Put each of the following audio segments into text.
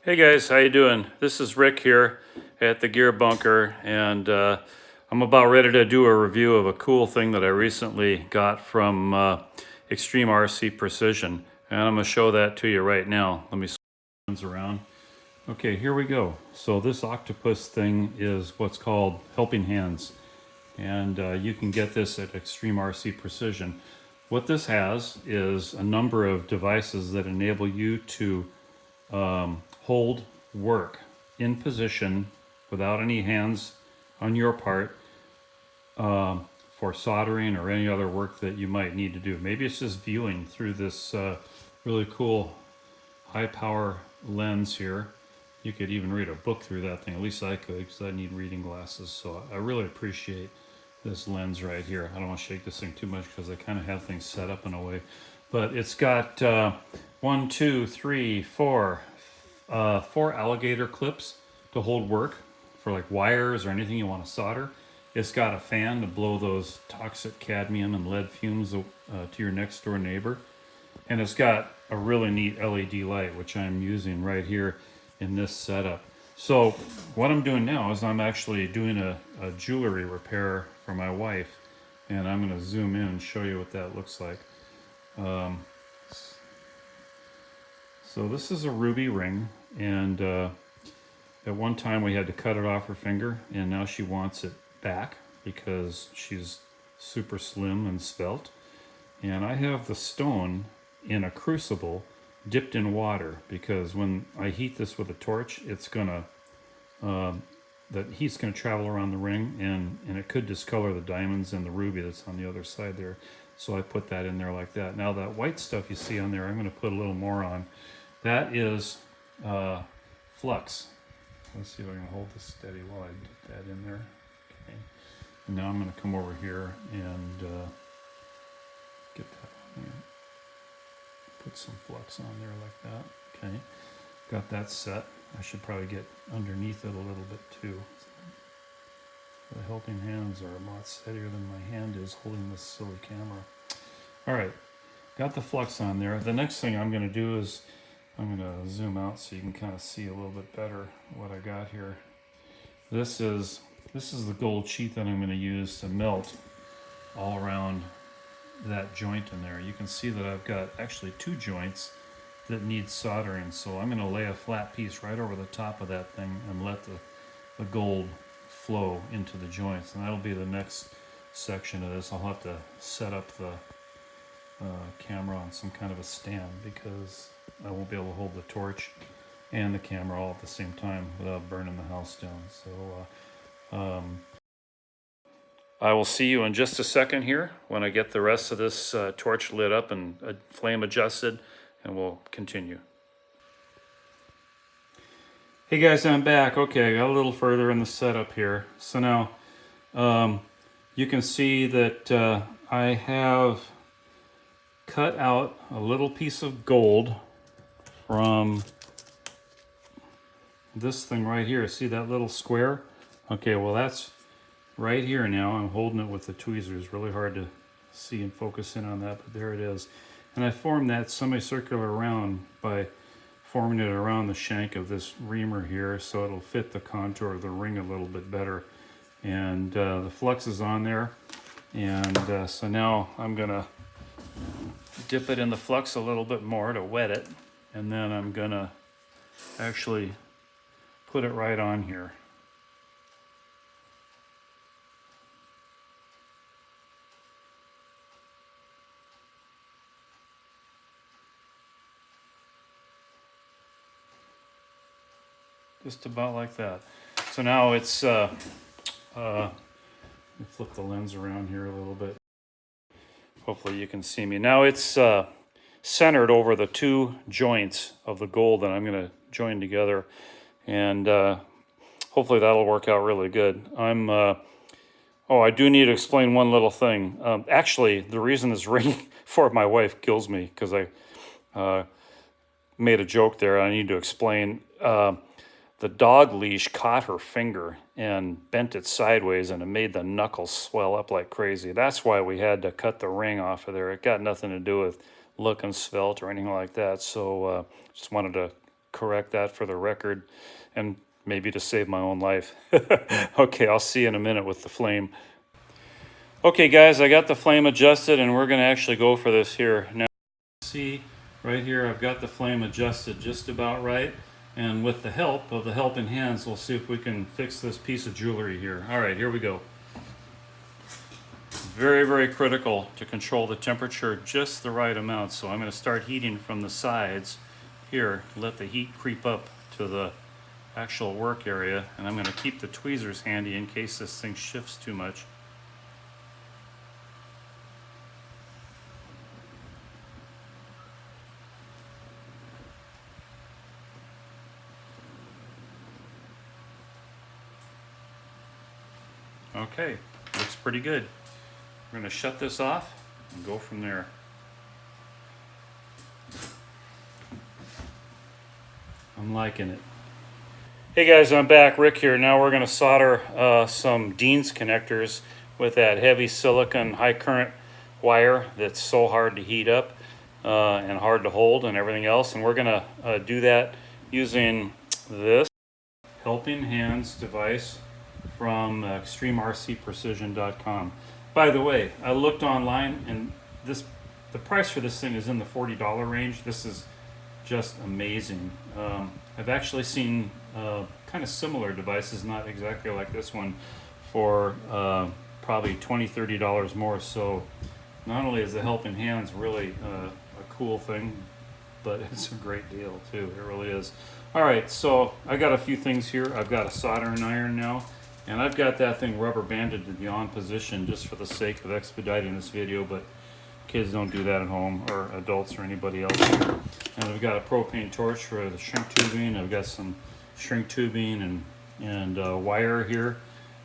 Hey guys, how you doing? This is Rick here at the Gear Bunker, and I'm about ready to do a review of a cool thing that I recently got from Extreme RC Precision, and I'm going to show that to you right now. Let me swing around. Okay, here we go. So this octopus thing is what's called helping hands, and you can get this at Extreme RC Precision. What this has is a number of devices that enable you to hold work in position without any hands on your part for soldering or any other work that you might need to do. Maybe it's just viewing through this really cool high power lens here. You could even read a book through that thing. At least I could, because I need reading glasses. So I really appreciate this lens right here. I don't want to shake this thing too much because I kind of have things set up in a way. But it's got 1, 2, 3, 4 alligator clips to hold work for like wires or anything you want to solder. It's got a fan to blow those toxic cadmium and lead fumes to your next door neighbor. And it's got a really neat LED light, which I'm using right here in this setup. So what I'm doing now is I'm actually doing a jewelry repair for my wife, and I'm going to zoom in and show you what that looks like. So this is a ruby ring, and at one time we had to cut it off her finger, and now she wants it back because she's super slim and svelte. And I have the stone in a crucible dipped in water, because when I heat this with a torch, it's gonna the heat's gonna travel around the ring, and it could discolor the diamonds and the ruby that's on the other side there. So I put that in there like that. Now that white stuff you see on there, I'm gonna put a little more on. That is flux. Let's see if I can hold this steady while I dip that in there. Okay. And now I'm going to come over here and get that on there. Put some flux on there like that. Okay. Got that set. I should probably get underneath it a little bit too. The helping hands are a lot steadier than my hand is holding this silly camera. All right. Got the flux on there. The next thing I'm going to do is I'm going to zoom out so you can kind of see a little bit better what I got here. This is the gold sheet that I'm going to use to melt all around that joint in there. You can see that I've got actually 2 joints that need soldering. So I'm going to lay a flat piece right over the top of that thing and let the gold flow into the joints. And that'll be the next section of this. I'll have to set up the camera on some kind of a stand, because I won't be able to hold the torch and the camera all at the same time without burning the house down. So I will see you in just a second here when I get the rest of this torch lit up and flame adjusted, and we'll continue. Hey guys, I'm back. Okay, I got a little further in the setup here. So now you can see that I have cut out a little piece of gold from this thing right here. See that little square? Okay, well that's right here now. I'm holding it with the tweezers. Really hard to see and focus in on that, but there it is. And I formed that semicircular round by forming it around the shank of this reamer here, so it'll fit the contour of the ring a little bit better. And the flux is on there. And so now I'm gonna dip it in the flux a little bit more to wet it, and then I'm gonna actually put it right on here. Just about like that. So now it's let me flip the lens around here a little bit. Hopefully you can see me. Now it's centered over the 2 joints of the gold that I'm going to join together, and hopefully that'll work out really good. I do need to explain one little thing. Actually, the reason this ring for my wife kills me, because I made a joke there. I need to explain. The dog leash caught her finger and bent it sideways, and it made the knuckles swell up like crazy. That's why we had to cut the ring off of there. It got nothing to do with looking svelte or anything like that. So just wanted to correct that for the record and maybe to save my own life. Okay, I'll see you in a minute with the flame. Okay guys, I got the flame adjusted and we're gonna actually go for this here. Now see right here, I've got the flame adjusted just about right. And with the help of the helping hands, we'll see if we can fix this piece of jewelry here. All right, here we go. Very, very critical to control the temperature just the right amount. So I'm going to start heating from the sides here, let the heat creep up to the actual work area, and I'm going to keep the tweezers handy in case this thing shifts too much. Okay, looks pretty good. We're going to shut this off and go from there. I'm liking it. Hey guys, I'm back. Rick here. Now we're going to solder some Dean's connectors with that heavy silicon high current wire that's so hard to heat up and hard to hold and everything else. And we're going to do that using this Helping Hands device from extremrcprecision.com. By the way, I looked online and the price for this thing is in the $40 range. This is just amazing. I've actually seen kind of similar devices, not exactly like this one, for probably $20–30 more. So not only is the Helping Hands really a cool thing, but it's a great deal too. It really is. All right, so I got a few things here. I've got a soldering iron now, and I've got that thing rubber banded to the on position just for the sake of expediting this video, but kids don't do that at home, or adults or anybody else. And I've got a propane torch for the shrink tubing. I've got some shrink tubing and wire here,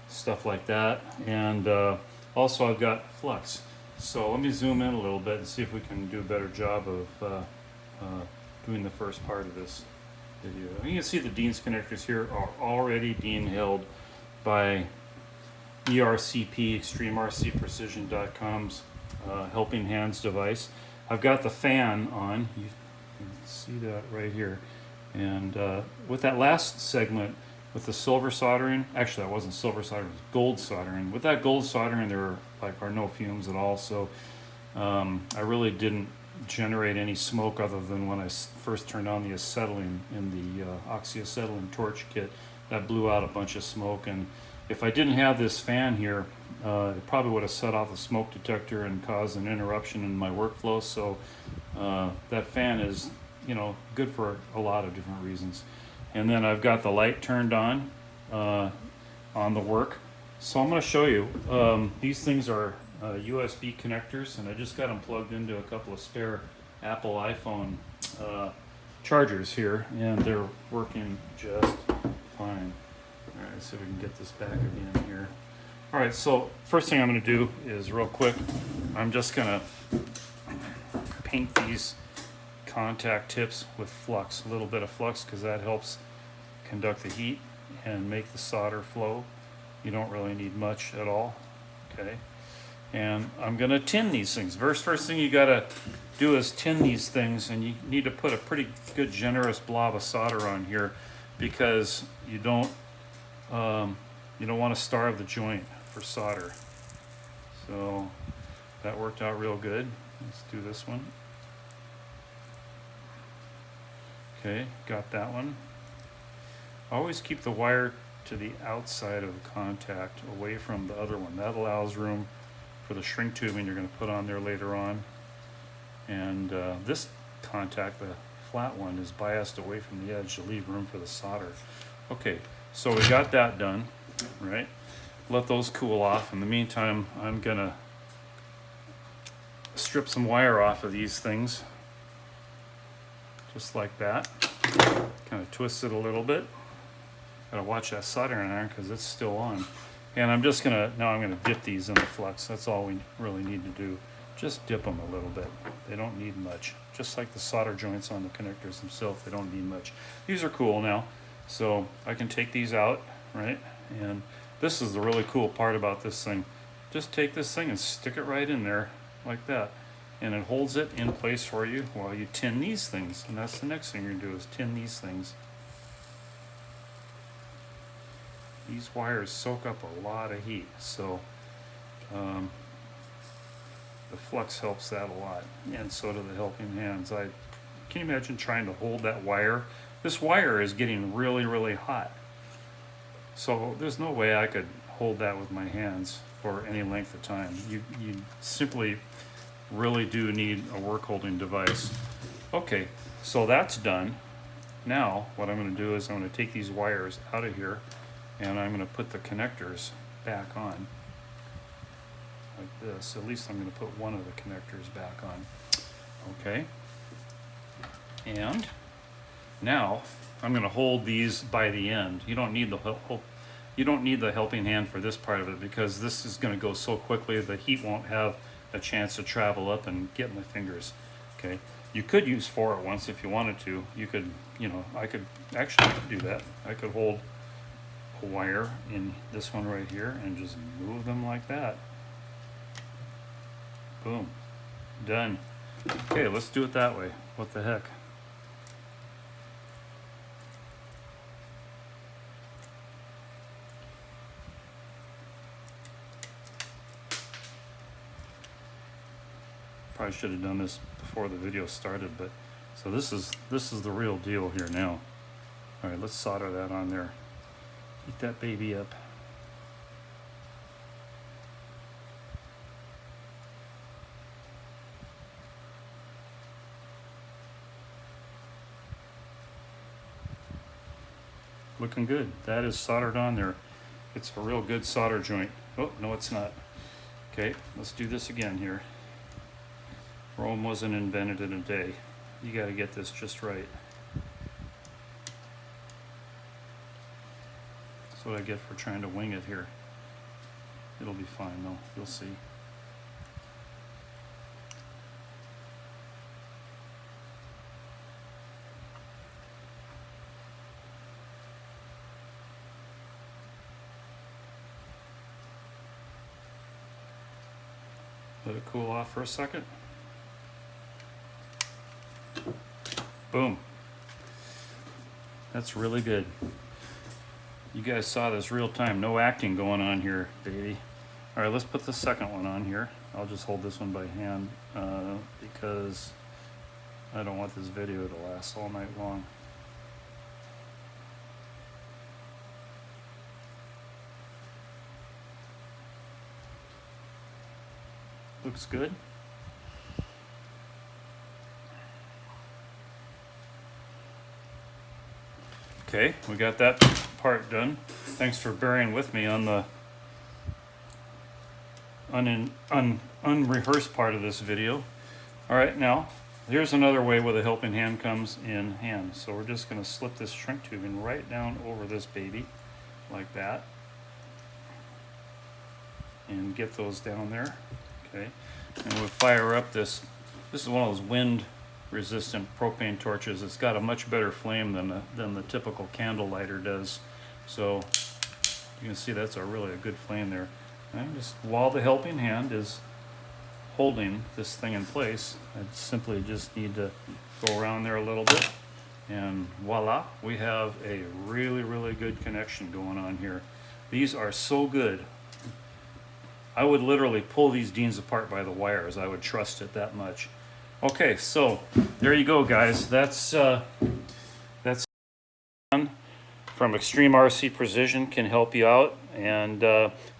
stuff like that. And also I've got flux. So let me zoom in a little bit and see if we can do a better job of doing the first part of this video. You can see the Dean's connectors here are already being held by ERCP, extremrcprecision.com's Helping Hands device. I've got the fan on. You can see that right here. And with that last segment, with the silver soldering, actually that wasn't silver soldering, it was gold soldering. With that gold soldering, there are no fumes at all. So I really didn't generate any smoke other than when I first turned on the acetylene in the oxyacetylene torch kit. That blew out a bunch of smoke, and if I didn't have this fan here, it probably would have set off the smoke detector and caused an interruption in my workflow. So that fan is, good for a lot of different reasons. And then I've got the light turned on the work. So I'm going to show you. These things are USB connectors, and I just got them plugged into a couple of spare Apple iPhone chargers here, and they're working just fine. All right, so we can get this back again here. All right, so first thing I'm going to do is real quick, I'm just going to paint these contact tips with flux, a little bit of flux, because that helps conduct the heat and make the solder flow. You don't really need much at all, okay? And I'm going to tin these things. First thing you got to do is tin these things, and you need to put a pretty good generous blob of solder on here, because you don't want to starve the joint for solder. So that worked out real good. Let's do this one. Okay, got that one. Always keep the wire to the outside of the contact, away from the other one. That allows room for the shrink tubing you're going to put on there later on. And this contact, the flat one, is biased away from the edge to leave room for the solder. Okay, so we got that done, right? Let those cool off. In the meantime, I'm going to strip some wire off of these things, just like that. Kind of twist it a little bit. Gotta watch that soldering iron because it's still on. And I'm just gonna, now I'm gonna dip these in the flux. That's all we really need to do. Just dip them a little bit. They don't need much. Just like the solder joints on the connectors themselves, they don't need much. These are cool now. So I can take these out, right? And this is the really cool part about this thing. Just take this thing and stick it right in there like that. and it holds it in place for you while you tin these things. And that's the next thing you're gonna do, is tin these things. These wires soak up a lot of heat, so the flux helps that a lot, and so do the helping hands. Can you imagine trying to hold that wire? This wire is getting really, really hot. So there's no way I could hold that with my hands for any length of time. You simply really do need a work holding device. Okay, so that's done. Now what I'm going to do is I'm going to take these wires out of here, and I'm going to put the connectors back on like this. At least I'm going to put one of the connectors back on. Okay, and now I'm going to hold these by the end. You don't need the helping hand for this part of it, because this is going to go so quickly the heat won't have a chance to travel up and get my fingers. Okay, you could use 4 at once if you wanted to. You could, I could actually do that. I could hold a wire in this one right here and just move them like that. Boom, done. Okay, let's do it that way. What the heck? Probably should have done this before the video started, but so this is the real deal here now. All right, let's solder that on there. Heat that baby up. Looking good. That is soldered on there. It's a real good solder joint. Oh, no, it's not. Okay, let's do this again here. Rome wasn't invented in a day. You got to get this just right. That's what I get for trying to wing it here. It'll be fine though, you'll see. Let it cool off for a second. Boom. That's really good. You guys saw this real time, no acting going on here, baby. All right, let's put the second one on here. I'll just hold this one by hand because I don't want this video to last all night long. Looks good. Okay, we got that part done. Thanks for bearing with me on the unrehearsed part of this video. All right, now here's another way where the helping hand comes in hand. So we're just going to slip this shrink tubing right down over this baby like that and get those down there. Okay, and we'll fire up this. This is one of those wind resistant propane torches. It's got a much better flame than the typical candle lighter does. So you can see that's really a good flame there. And just while the helping hand is holding this thing in place, I simply just need to go around there a little bit, and voila, we have a really, really good connection going on here. These are so good. I would literally pull these Deans apart by the wires. I would trust it that much. Okay, so there you go, guys. That's from Extreme RC Precision, can help you out. And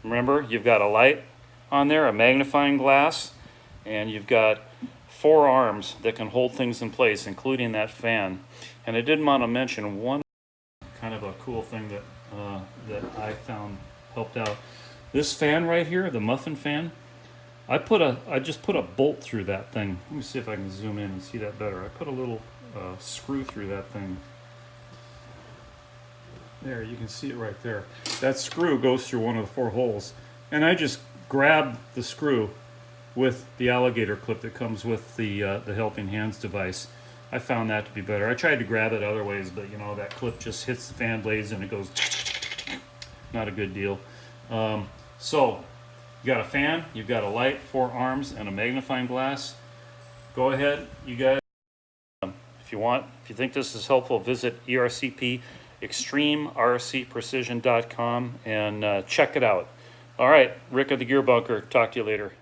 remember, you've got a light on there, a magnifying glass, and you've got 4 arms that can hold things in place, including that fan. And I did want to mention one kind of a cool thing that I found helped out. This fan right here, the muffin fan, I just put a bolt through that thing. Let me see if I can zoom in and see that better. I put a little screw through that thing. There, you can see it right there. That screw goes through one of the 4 holes. And I just grabbed the screw with the alligator clip that comes with the helping hands device. I found that to be better. I tried to grab it other ways, but that clip just hits the fan blades and it goes not a good deal. So you got a fan, you've got a light, 4 arms, and a magnifying glass. go ahead, you guys. If you think this is helpful, visit extremrcprecision.com and check it out. All right, Rick of the Gear Bunker, talk to you later.